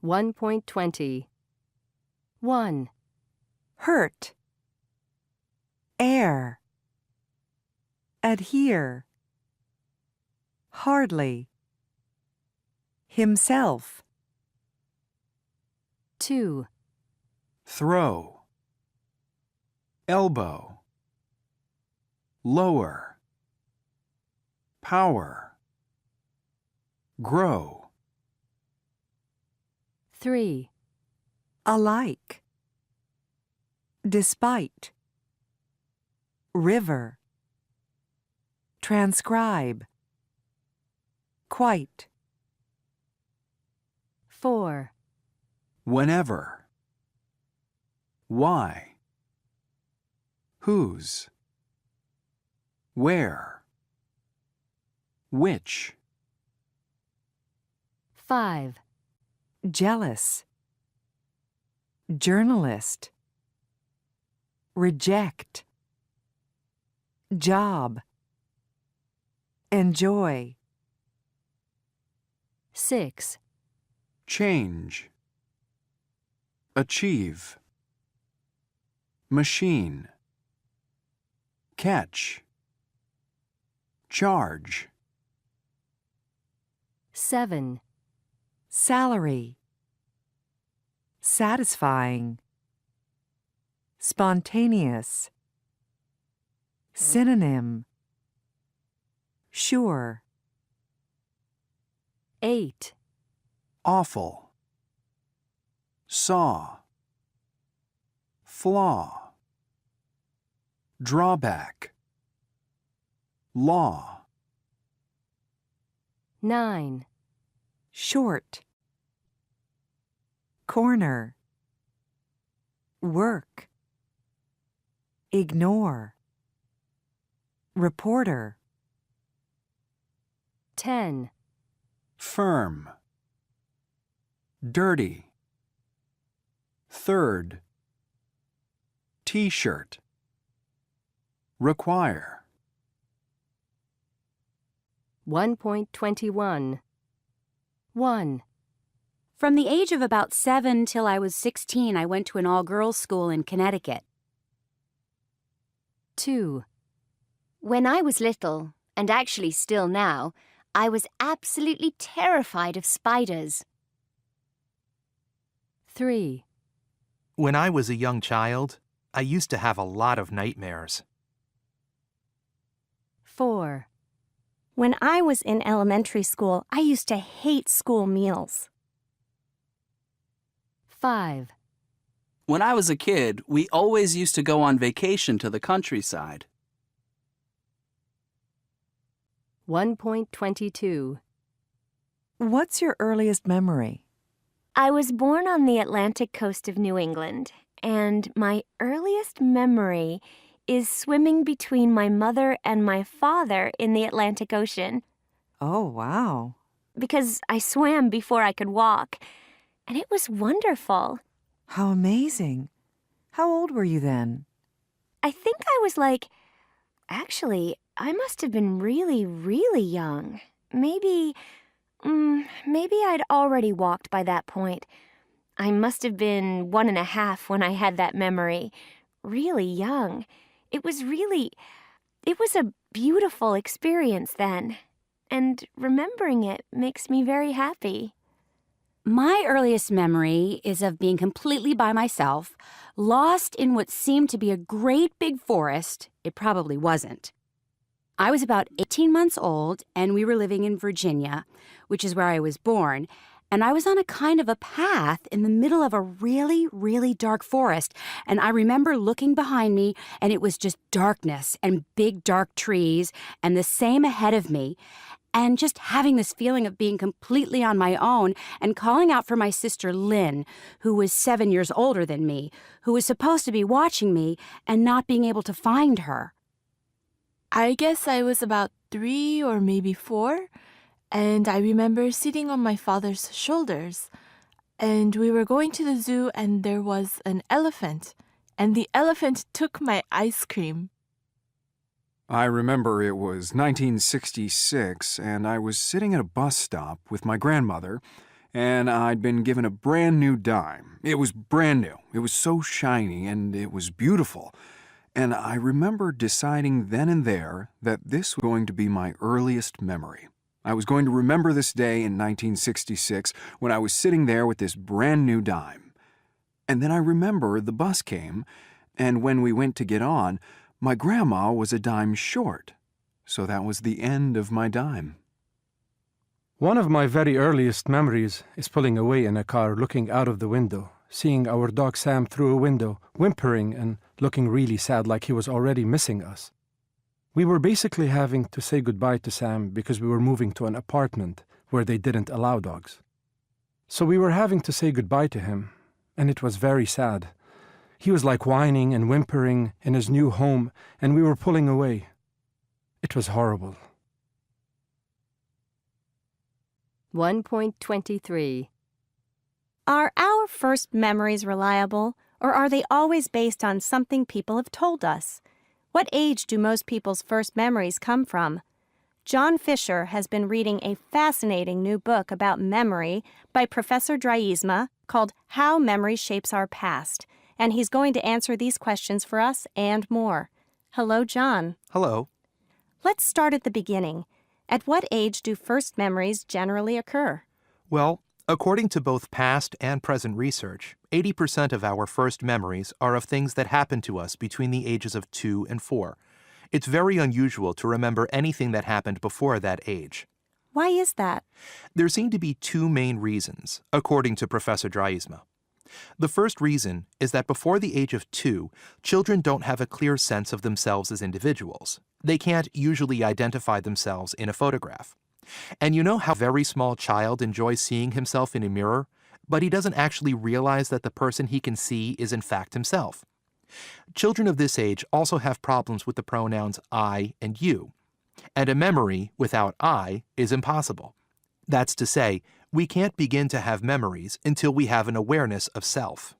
1.20. 1. Hurt, air, adhere, hardly, himself. 2. Throw, elbow, lower, power, grow. 3. Alike, despite, river, transcribe, quite. 4. Whenever, why, whose, where, which. 5. Jealous, journalist, reject, job, enjoy. 6. Change, achieve, machine, catch, charge. 7. Salary, satisfying, spontaneous, synonym, sure. 8. Awful, saw, flaw, drawback, law. 9. Short, corner, work, ignore, reporter. 10. Firm, dirty, third, T-shirt, require. 1.21. 1. From the age of about 7 till I was 16, I went to an all-girls school in Connecticut. 2. When I was little, and actually still now, I was absolutely terrified of spiders. 3. When I was a young child, I used to have a lot of nightmares. 4. When I was in elementary school, I used to hate school meals. 5. When I was a kid, we always used to go on vacation to the countryside. 1.22. What's your earliest memory? I was born on the Atlantic coast of New England, and my earliest memory is swimming between my mother and my father in the Atlantic Ocean. Oh, wow. Because I swam before I could walk, and it was wonderful. How amazing. How old were you then? I think actually, I must have been really, really young. Maybe I'd already walked by that point. I must have been 1.5 when I had that memory. Really young. It was a beautiful experience then. And remembering it makes me very happy. My earliest memory is of being completely by myself, lost in what seemed to be a great big forest. It probably wasn't. I was about 18 months old, and we were living in Virginia, which is where I was born, and I was on a kind of a path in the middle of a really, really dark forest, and I remember looking behind me, and it was just darkness and big dark trees, and the same ahead of me, and just having this feeling of being completely on my own and calling out for my sister Lynn, who was 7 years older than me, who was supposed to be watching me and not being able to find her. I guess I was about 3 or maybe 4, and I remember sitting on my father's shoulders, and we were going to the zoo, and there was an elephant, and the elephant took my ice cream. I remember it was 1966, and I was sitting at a bus stop with my grandmother, and I'd been given a brand new dime. It was brand new. It was so shiny, and it was beautiful. And I remember deciding then and there that this was going to be my earliest memory. I was going to remember this day in 1966 when I was sitting there with this brand new dime. And then I remember the bus came, and when we went to get on, my grandma was a dime short. So that was the end of my dime. One of my very earliest memories is pulling away in a car, looking out of the window, seeing our dog Sam through a window, whimpering and looking really sad, like he was already missing us. We were basically having to say goodbye to Sam because we were moving to an apartment where they didn't allow dogs. So we were having to say goodbye to him, and it was very sad. He was like whining and whimpering in his new home, and we were pulling away. It was horrible. 1.23. Are our first memories reliable, or are they always based on something people have told us? What age do most people's first memories come from? John Fisher has been reading a fascinating new book about memory by Professor Dryisma called How Memory Shapes Our Past, and he's going to answer these questions for us and more. Hello, John. Hello. Let's start at the beginning. At what age do first memories generally occur? Well, according to both past and present research, 80% of our first memories are of things that happened to us between the ages of 2 and 4. It's very unusual to remember anything that happened before that age. Why is that? There seem to be two main reasons, according to Professor Dryisma. The first reason is that before the age of 2, children don't have a clear sense of themselves as individuals. They can't usually identify themselves in a photograph. And you know how a very small child enjoys seeing himself in a mirror, but he doesn't actually realize that the person he can see is in fact himself. Children of this age also have problems with the pronouns I and you, and a memory without I is impossible. That's to say, we can't begin to have memories until we have an awareness of self.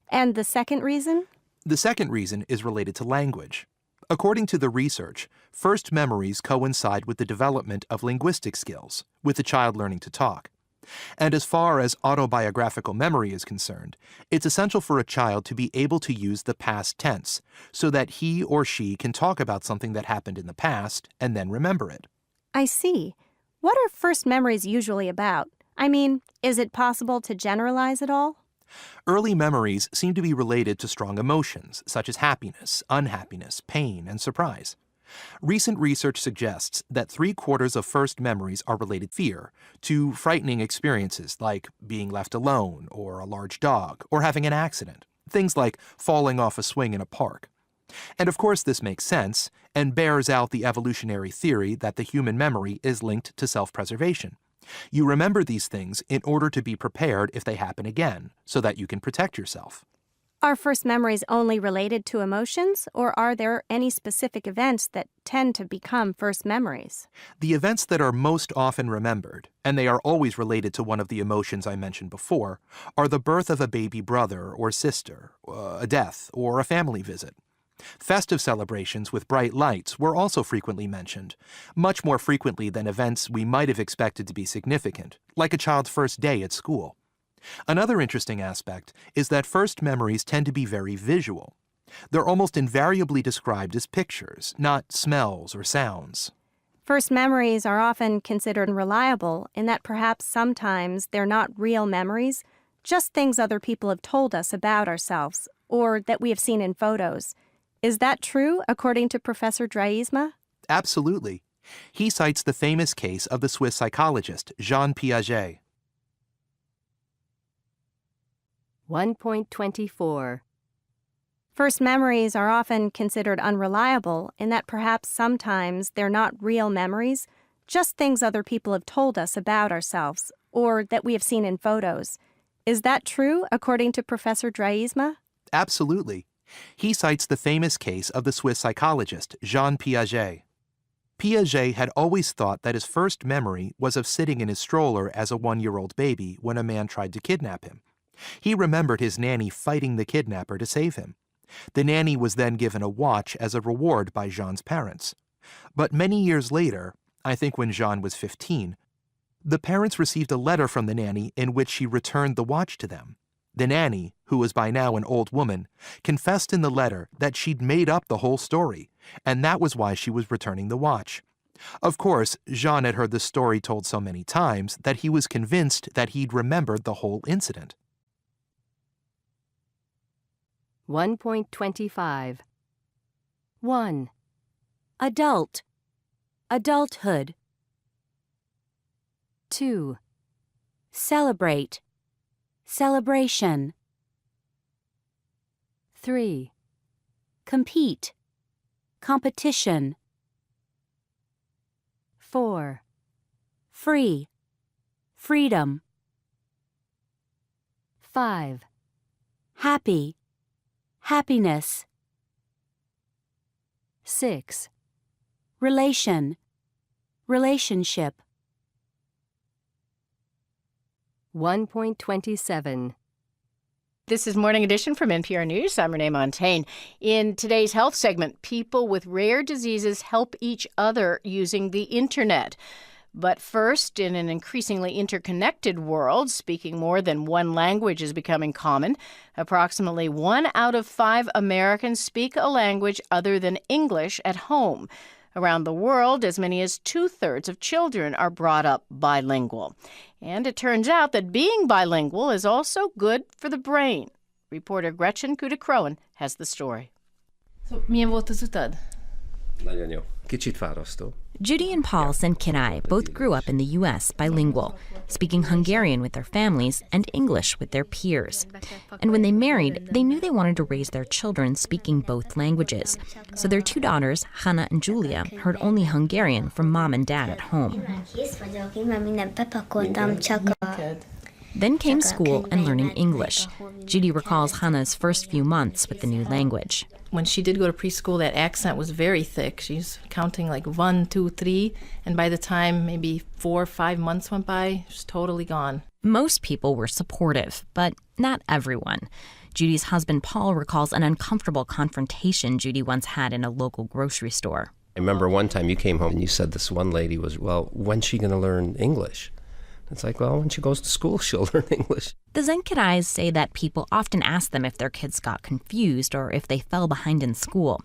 And the second reason? The second reason is related to language. According to the research, first memories coincide with the development of linguistic skills, with the child learning to talk. And as far as autobiographical memory is concerned, it's essential for a child to be able to use the past tense so that he or she can talk about something that happened in the past and then remember it. I see. What are first memories usually about? I mean, is it possible to generalize at all? Early memories seem to be related to strong emotions, such as happiness, unhappiness, pain, and surprise. Recent research suggests that 3/4 of first memories are related to fear, to frightening experiences like being left alone, or a large dog, or having an accident, things like falling off a swing in a park. And of course this makes sense, and bears out the evolutionary theory that the human memory is linked to self-preservation. You remember these things in order to be prepared if they happen again, so that you can protect yourself. Are first memories only related to emotions, or are there any specific events that tend to become first memories? The events that are most often remembered, and they are always related to one of the emotions I mentioned before, are the birth of a baby brother or sister, a death, or a family visit. Festive celebrations with bright lights were also frequently mentioned, much more frequently than events we might have expected to be significant, like a child's first day at school. Another interesting aspect is that first memories tend to be very visual. They're almost invariably described as pictures, not smells or sounds. First memories are often considered reliable in that perhaps sometimes they're not real memories, just things other people have told us about ourselves, or that we have seen in photos. Is that true, according to Professor Dryisma? Absolutely. He cites the famous case of the Swiss psychologist Jean Piaget. 1.24. First memories are often considered unreliable in that perhaps sometimes they're not real memories, just things other people have told us about ourselves, or that we have seen in photos. Is that true, according to Professor Dryisma? Absolutely. He cites the famous case of the Swiss psychologist Jean Piaget. Piaget had always thought that his first memory was of sitting in his stroller as a 1-year-old baby when a man tried to kidnap him. He remembered his nanny fighting the kidnapper to save him. The nanny was then given a watch as a reward by Jean's parents. But many years later, I think when Jean was 15, The parents received a letter from the nanny in which she returned the watch to them. The nanny, who was by now an old woman, confessed in the letter that she'd made up the whole story, and that was why she was returning the watch. Of course, Jean had heard the story told so many times that he was convinced that he'd remembered the whole incident. 1.25. 1, Adult. Adulthood. 2, Celebrate. Celebration. 3, Compete. Competition. 4, Free. Freedom. 5, Happy. Happiness. 6, Relation. Relationship. 1.27. This is Morning Edition from NPR News. I'm Renee Montaigne. In today's health segment, people with rare diseases help each other using the internet. But first, in an increasingly interconnected world, speaking more than one language is becoming common. Approximately 1 out of 5 Americans speak a language other than English at home. Around the world, as many as 2/3 of children are brought up bilingual. And it turns out that being bilingual is also good for the brain. Reporter Gretchen Kuda-Crowan has the story. Milyen volt az utad? Nagyon jó. Kicsit fárasztó. Judy and Paul Senkinai both grew up in the U.S. bilingual, speaking Hungarian with their families and English with their peers. And when they married, they knew they wanted to raise their children speaking both languages. So their 2 daughters, Hannah and Julia, heard only Hungarian from mom and dad at home. Then came school and learning English. Judy recalls Hannah's first few months with the new language. When she did go to preschool, that accent was very thick. She's counting like 1, 2, 3, and by the time maybe 4 or 5 months went by, she was totally gone. Most people were supportive, but not everyone. Judy's husband Paul recalls an uncomfortable confrontation Judy once had in a local grocery store. I remember one time you came home and you said this one lady was, well, when's she going to learn English? It's like, well, when she goes to school, she'll learn English. The Zenkirais say that people often ask them if their kids got confused or if they fell behind in school.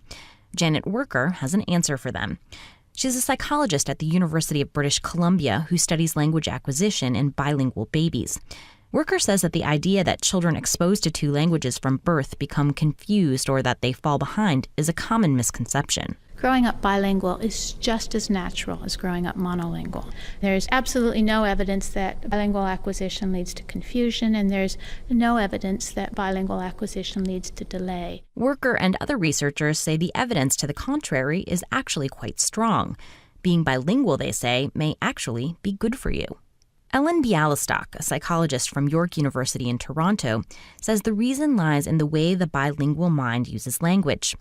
Janet Worker has an answer for them. She's a psychologist at the University of British Columbia who studies language acquisition in bilingual babies. Worker says that the idea that children exposed to 2 languages from birth become confused or that they fall behind is a common misconception. Growing up bilingual is just as natural as growing up monolingual. There's absolutely no evidence that bilingual acquisition leads to confusion, and there's no evidence that bilingual acquisition leads to delay. Worker and other researchers say the evidence to the contrary is actually quite strong. Being bilingual, they say, may actually be good for you. Ellen Bialystok, a psychologist from York University in Toronto, says the reason lies in the way the bilingual mind uses language.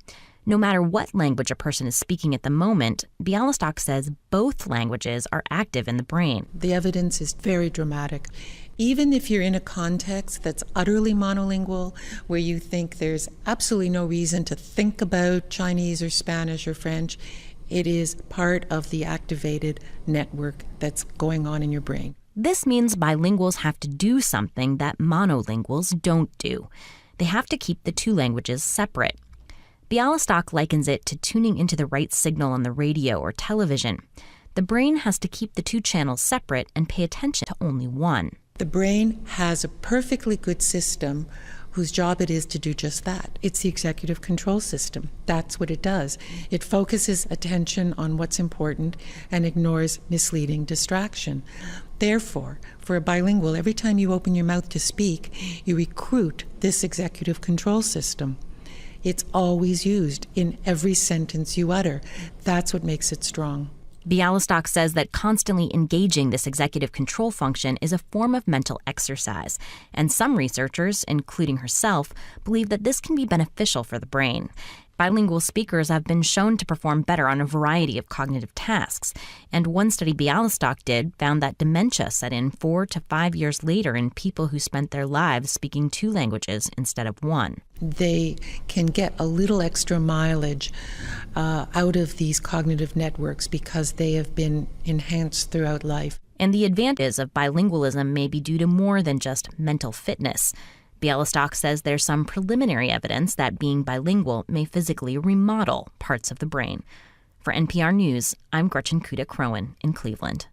No matter what language a person is speaking at the moment, Bialystok says both languages are active in the brain. The evidence is very dramatic. Even if you're in a context that's utterly monolingual, where you think there's absolutely no reason to think about Chinese or Spanish or French, it is part of the activated network that's going on in your brain. This means bilinguals have to do something that monolinguals don't do. They have to keep the 2 languages separate. Bialystok likens it to tuning into the right signal on the radio or television. The brain has to keep the 2 channels separate and pay attention to only one. The brain has a perfectly good system whose job it is to do just that. It's the executive control system. That's what it does. It focuses attention on what's important and ignores misleading distraction. Therefore, for a bilingual, every time you open your mouth to speak, you recruit this executive control system. It's always used in every sentence you utter. That's what makes it strong. Bialystok says that constantly engaging this executive control function is a form of mental exercise, and some researchers, including herself, believe that this can be beneficial for the brain. Bilingual speakers have been shown to perform better on a variety of cognitive tasks, and one study Bialystok did found that dementia set in 4 to 5 years later in people who spent their lives speaking 2 languages instead of 1. They can get a little extra mileage out of these cognitive networks because they have been enhanced throughout life. And the advantages of bilingualism may be due to more than just mental fitness. Bialystok says there's some preliminary evidence that being bilingual may physically remodel parts of the brain. For NPR News, I'm Gretchen Kuda-Crowan in Cleveland.